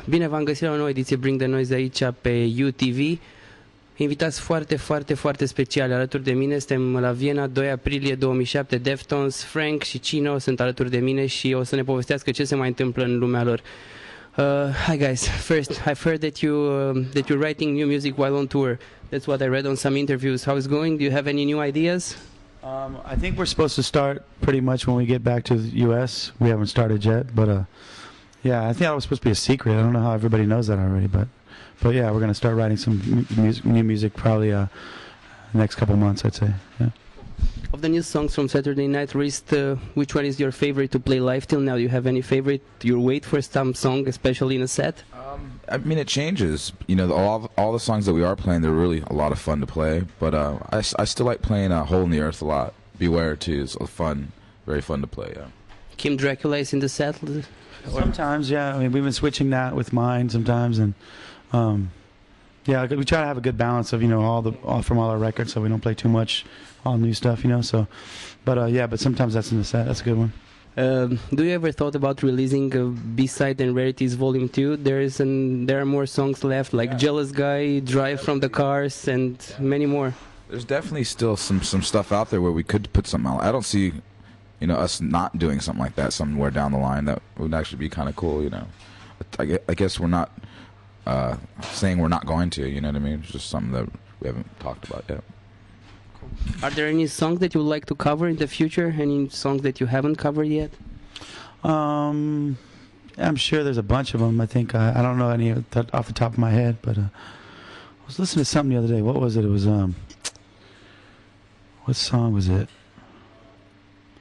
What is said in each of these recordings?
Bine v-am găsit la o nouă ediție Bring the Noise aici pe UTV. Invitați foarte, foarte, foarte speciali alături de mine. Suntem la Viena, 2 aprilie 2007. Deftones, Frank și Chino sunt alături de mine și o să ne povestească ce se mai întâmplă în lumea lor. Hi guys, first I've heard that you're writing new music while on tour. That's what I read on some interviews. How is going? Do you have any new ideas? I think we're supposed to start pretty much when we get back to the U.S. We haven't started yet, but yeah, I think that was supposed to be a secret. I don't know how everybody knows that already, but yeah, we're going to start writing some new music probably next couple months, I'd say. Yeah. Of the new songs from Saturday Night Wrist, which one is your favorite to play live till now? Do you have any favorite? Do you wait for some song, especially in a set? I mean, it changes. You know, all the songs that we are playing, they're really a lot of fun to play. But I still like playing Hole in the Earth a lot. Beware, too, is fun, very fun to play, yeah. Kim Dracula is in the set? Sometimes, yeah. I mean, we've been switching that with mine sometimes, and yeah, we try to have a good balance of, you know, from all our records, so we don't play too much all new stuff, you know. So, but yeah, but sometimes that's in the set. That's a good one. Do you ever thought about releasing a B-side and Rarities Volume 2? There are more songs left, like Jealous Guy, Drive from the Cars, and many more. There's definitely still some stuff out there where we could put something out. I don't see, you know, us not doing something like that somewhere down the line. That would actually be kind of cool, you know. I guess we're not saying we're not going to, you know what I mean? It's just something that we haven't talked about yet. Are there any songs that you would like to cover in the future? Any songs that you haven't covered yet? I'm sure there's a bunch of them. I think I don't know any off the top of my head, but I was listening to something the other day. What was it? It was what song was it?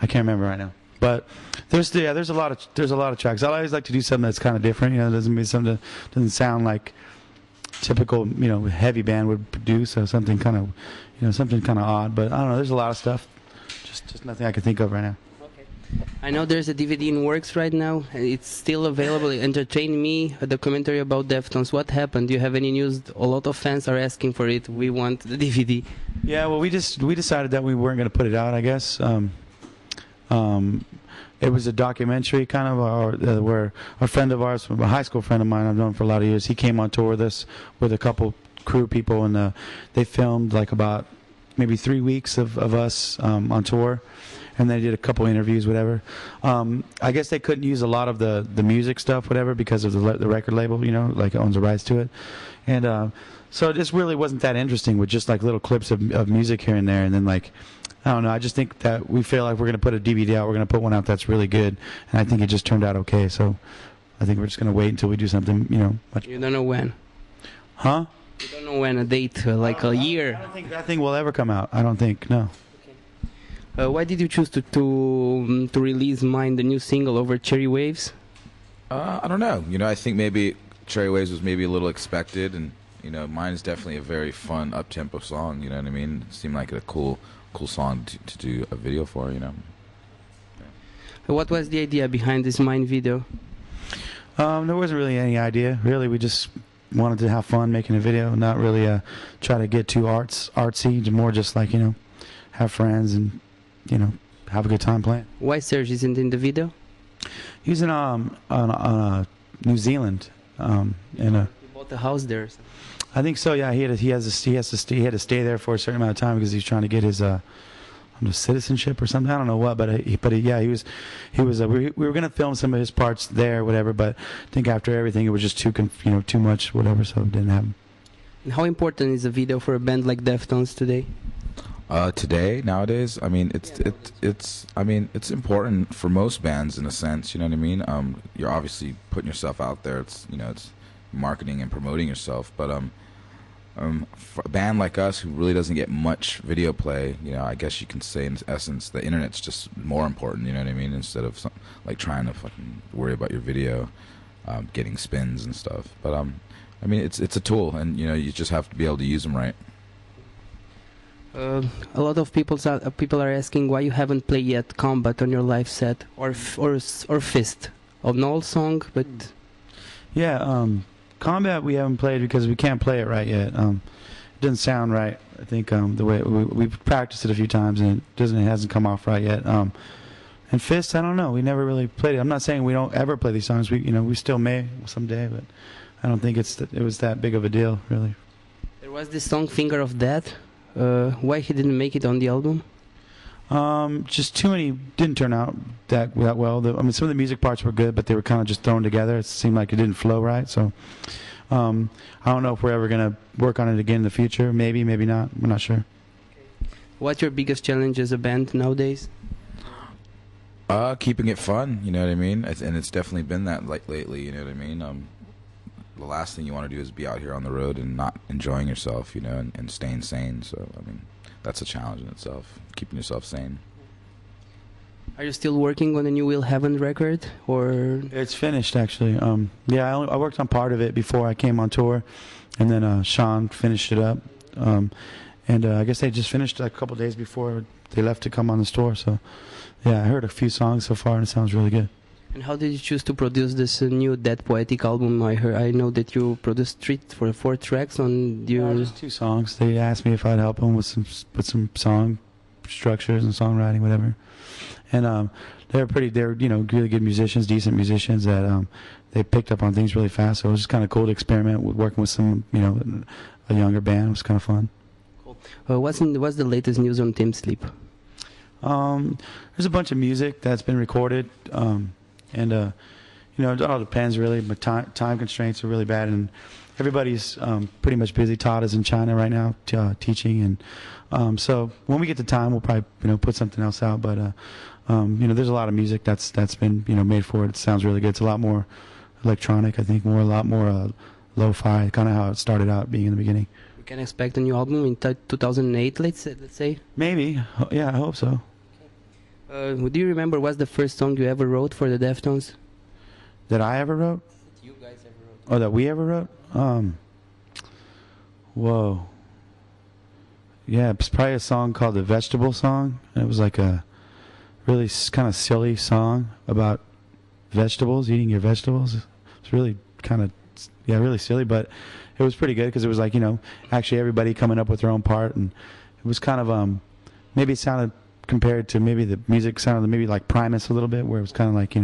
I can't remember right now. But there's a lot of tracks. I always like to do something that's kind of different. You know, it doesn't mean something that doesn't sound like typical, you know, heavy band would produce, or something kind of, you know, something kind of odd. But I don't know. There's a lot of stuff. Just nothing I can think of right now. Okay. I know there's a DVD in works right now. It's still available. Entertain Me, a documentary about Deftones. What happened? Do you have any news? A lot of fans are asking for it. We want the DVD. Yeah. Well, we decided that we weren't going to put it out, I guess. It was a documentary kind of where a friend of ours, a high school friend of mine I've known for a lot of years, he came on tour with us with a couple crew people, and they filmed like about maybe 3 weeks of us on tour, and they did a couple interviews, whatever. I guess they couldn't use a lot of the music stuff, whatever, because of the record label, you know, like owns the rights to it. And so this really wasn't that interesting with just like little clips of music here and there, and then like, I don't know, I just think that we feel like we're going to put a DVD out, we're going to put one out that's really good, and I think it just turned out okay, so I think we're just going to wait until we do something, you know, much. You don't know when? Huh? You don't know when, a date, like a year? I don't think that thing will ever come out. I don't think, no. Okay. Why did you choose to release Mine, the new single, over Cherry Waves? I don't know. You know, I think maybe Cherry Waves was maybe a little expected, and, you know, Mine is definitely a very fun, up-tempo song, you know what I mean? It seemed like a cool song to do a video for, you know. Yeah. What was the idea behind this Mine video? There wasn't really any idea. Really, we just wanted to have fun making a video, not really try to get too artsy, more just like, you know, have friends and, you know, have a good time playing. Why Serge isn't in the video? He's in New Zealand. He bought a house there or something. I think so. Yeah, he had to stay there for a certain amount of time because he's trying to get his citizenship or something. I don't know what, but yeah, he was. We were going to film some of his parts there, whatever. But I think after everything, it was just too much, whatever. So it didn't happen. And how important is a video for a band like Deftones today? Today, nowadays, I mean, it's important for most bands in a sense. You know what I mean? You're obviously putting yourself out there. It's, you know, it's marketing and promoting yourself, but for a band like us who really doesn't get much video play, you know, I guess you can say in essence the internet's just more important, you know what I mean, instead of like trying to fucking worry about your video getting spins and stuff. But I mean, it's a tool, and you know, you just have to be able to use them right. A lot of people are asking why you haven't played yet Combat on your live set, or Fist, an old song, but yeah, Combat we haven't played because we can't play it right yet. It doesn't sound right. I think the way we've practiced it a few times and it hasn't come off right yet. And Fist, I don't know. We never really played it. I'm not saying we don't ever play these songs. We still may someday, but I don't think it was that big of a deal, really. There was this song Finger of Death. Why he didn't make it on the album? Just too many didn't turn out that well. I mean, some of the music parts were good, but they were kind of just thrown together. It seemed like it didn't flow right. So I don't know if we're ever gonna work on it again in the future. Maybe, maybe not. We're not sure. What's your biggest challenge as a band nowadays? Keeping it fun, you know what I mean? And it's definitely been that lately, you know what I mean? The last thing you want to do is be out here on the road and not enjoying yourself, you know, and staying sane. So, I mean, that's a challenge in itself, keeping yourself sane. Are you still working on a new Will Heaven record, or? It's finished, actually. Yeah, I worked on part of it before I came on tour, and then Sean finished it up. And I guess they just finished a couple days before they left to come on the tour, so... Yeah, I heard a few songs so far, and it sounds really good. And how did you choose to produce this new Dead Poetic album? I know that you produced 4 tracks on your... Just 2 songs. They asked me if I'd help them with some song structures and songwriting, whatever. And they're really good musicians, decent musicians that they picked up on things really fast. So it was just kind of cool to experiment with working with some, a younger band. It was kind of fun. Cool. What's the latest news on Team Sleep? There's a bunch of music that's been recorded, and it all depends really. But time constraints are really bad, and everybody's pretty much busy. Todd is in China right now teaching, and so when we get the time, we'll probably put something else out. But there's a lot of music that's been made for it. It sounds really good. It's a lot more electronic, I think, a lot more lo-fi, kind of how it started out being in the beginning. We can expect a new album in 2008, let's say. Maybe, yeah, I hope so. Do you remember what's the first song you ever wrote for the Deftones? That I ever wrote? That you guys ever wrote? Oh, that we ever wrote? Whoa. Yeah, it's probably a song called The Vegetable Song. It was like a really kind of silly song about vegetables, eating your vegetables. It's really kind of, really silly, but it was pretty good because it was like, actually everybody coming up with their own part, and it was kind of, maybe it sounded, compared to maybe the music sounded maybe like Primus a little bit, where it was kind of like,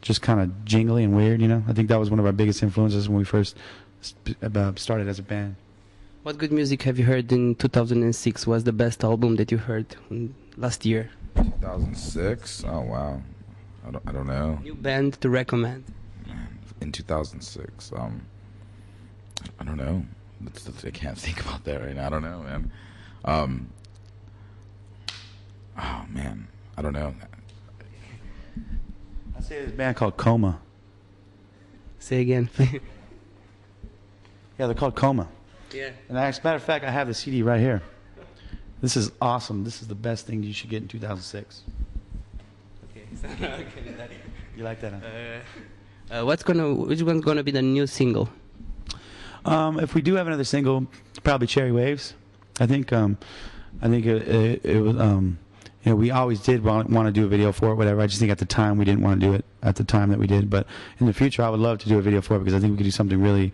just kind of jingly and weird, I think that was one of our biggest influences when we first started as a band. What good music have you heard in 2006? What's the best album that you heard last year? 2006? Oh, wow. I don't know. New band to recommend? In 2006, I don't know. I can't think about that right now. I don't know, man. Oh, man. I don't know. I say there's a band called Coma. Say again. Yeah, they're called Coma. Yeah. And as a matter of fact, I have the CD right here. This is awesome. This is the best thing you should get in 2006. Okay. You like that, huh? Which one's gonna be the new single? If we do have another single, probably Cherry Waves. I think it was. We always did want to do a video for it, whatever. I just think at the time we didn't want to do it at the time that we did. But in the future, I would love to do a video for it because I think we could do something really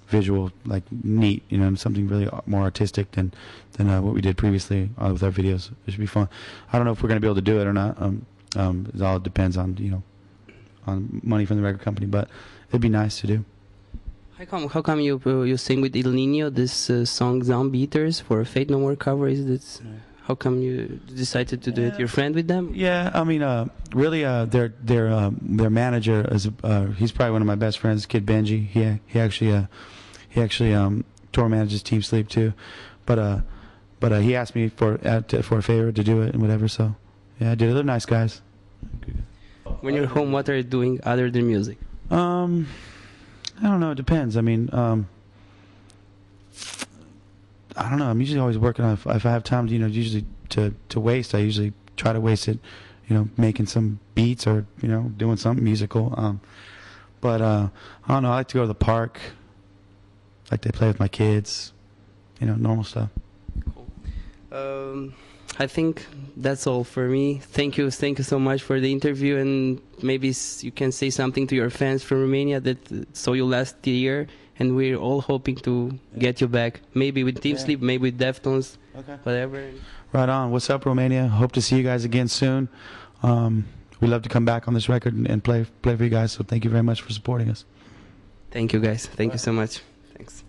visual, like neat, something really more artistic than what we did previously with our videos. It should be fun. I don't know if we're going to be able to do it or not. It all depends on on money from the record company, but it'd be nice to do. How come you sing with El Nino this song Zombie Eaters for Fate No More cover? How come you decided to do it? Your friend with them? Yeah, I mean, really, their manager is he's probably one of my best friends, Kid Benji. He actually tour manages Team Sleep too, but he asked me for a favor to do it and whatever. So yeah, I did it. They're nice guys. When you're home, what are you doing other than music? I don't know. It depends. I mean, I don't know. I'm usually always working on. If I have time, usually to waste, I usually try to waste it, making some beats or doing something musical. But I don't know. I like to go to the park. I like to play with my kids. Normal stuff. Cool. I think that's all for me. Thank you so much for the interview, and maybe you can say something to your fans from Romania that saw you last year, and we're all hoping to get you back. Maybe with Team Sleep, maybe with Deftones, whatever. Right on. What's up, Romania? Hope to see you guys again soon. We love to come back on this record and play for you guys. So thank you very much for supporting us. Thank you, guys. Thank you so much. Thanks.